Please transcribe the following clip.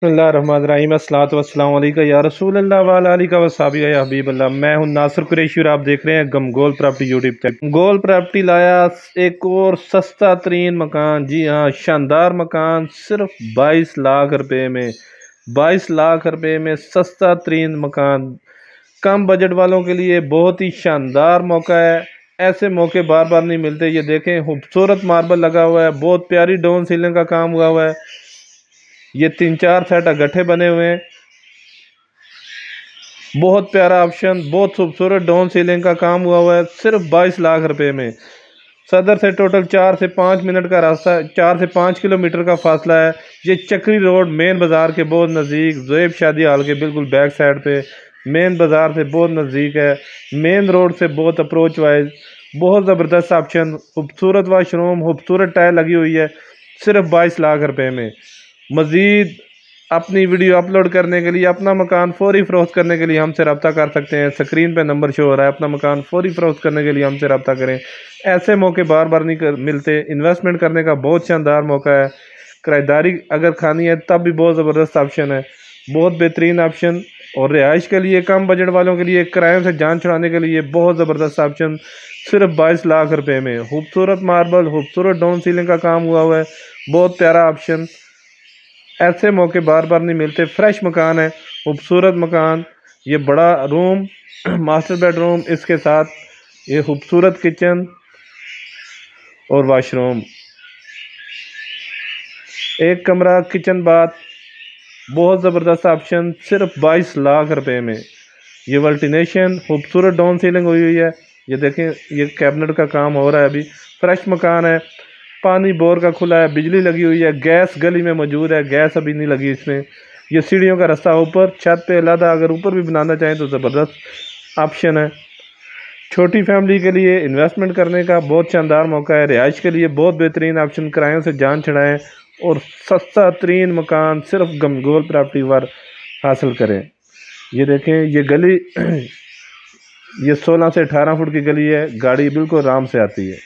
बिस्मिल्लाहिर्रहमानिर्रहीम अस्सलातु वस्सलामु अलैका या रसूल अल्लाह व अला आलिका व सहाबिका या हबीब अल्लाह। मैं हूं नासिर कुरैशी और आप देख रहे हैं गमगोल प्रॉपर्टी यूट्यूब चैनल। गोल प्रॉपर्टी लाया एक और सस्ता तरीन मकान। जी हाँ, शानदार मकान सिर्फ 22 लाख रुपए में। 22 लाख रुपए में सस्ता तरीन मकान कम बजट वालों के लिए बहुत ही शानदार मौका है। ऐसे मौके बार बार नहीं मिलते। ये देखें, खूबसूरत मार्बल लगा हुआ है, बहुत प्यारी डाउन सीलिंग का काम हुआ हुआ है। ये 3-4 सेट गड्ढे बने हुए हैं। बहुत प्यारा ऑप्शन, बहुत खूबसूरत डाउन सीलिंग का काम हुआ है सिर्फ 22 लाख रुपए में। सदर से टोटल 4 से 5 मिनट का रास्ता, 4 से 5 किलोमीटर का फासला है। ये चक्री रोड मेन बाज़ार के बहुत नज़दीक, ज़ुएब शादी हाल के बिल्कुल बैक साइड पे, मेन बाज़ार से बहुत नज़दीक है। मेन रोड से बहुत अप्रोच वाइज बहुत ज़बरदस्त ऑप्शन। खूबसूरत वाशरूम, खूबसूरत टाइल लगी हुई है सिर्फ 22 लाख रुपए में। मज़ीद अपनी वीडियो अपलोड करने के लिए, अपना मकान फौरी फ़रोख्त करने के लिए हमसे रब्ता कर सकते हैं। स्क्रीन पे नंबर शो हो रहा है। अपना मकान फौरी फ़रोख्त करने के लिए हमसे रब्ता करें। ऐसे मौके बार बार नहीं मिलते। इन्वेस्टमेंट करने का बहुत शानदार मौका है। किराएदारी अगर खानी है तब भी बहुत ज़बरदस्त ऑप्शन है, बहुत बेहतरीन ऑप्शन। और रिहाइश के लिए, कम बजट वालों के लिए, किरायों से जान छुड़ाने के लिए बहुत ज़बरदस्त ऑप्शन सिर्फ 22 लाख रुपए में। खूबसूरत मार्बल, खूबसूरत डाउन सीलिंग का काम हुआ है, बहुत प्यारा ऑप्शन। ऐसे मौके बार बार नहीं मिलते। फ्रेश मकान है, खूबसूरत मकान। ये बड़ा रूम, मास्टर बेडरूम, इसके साथ ये खूबसूरत किचन और वाशरूम, एक कमरा, किचन बाथ, बहुत ज़बरदस्त ऑप्शन सिर्फ 22 लाख रुपए में। ये वल्टिनेशन, खूबसूरत डाउन सीलिंग हुई हुई है। ये देखें, ये कैबिनेट का काम हो रहा है अभी। फ्रेश मकान है, पानी बोर का खुला है, बिजली लगी हुई है, गैस गली में मौजूद है, गैस अभी नहीं लगी इसमें। ये सीढ़ियों का रास्ता ऊपर, छत पे अलग, अगर ऊपर भी बनाना चाहें तो ज़बरदस्त ऑप्शन है। छोटी फैमिली के लिए इन्वेस्टमेंट करने का बहुत शानदार मौका है। रिहाइश के लिए बहुत बेहतरीन ऑप्शन। किरायों से जान छुड़ाएं और सस्ता तरीन मकान सिर्फ गमगोल प्रॉपर्टी पर हासिल करें। ये देखें, ये गली ये 16 से 18 फुट की गली है, गाड़ी बिल्कुल आराम से आती है।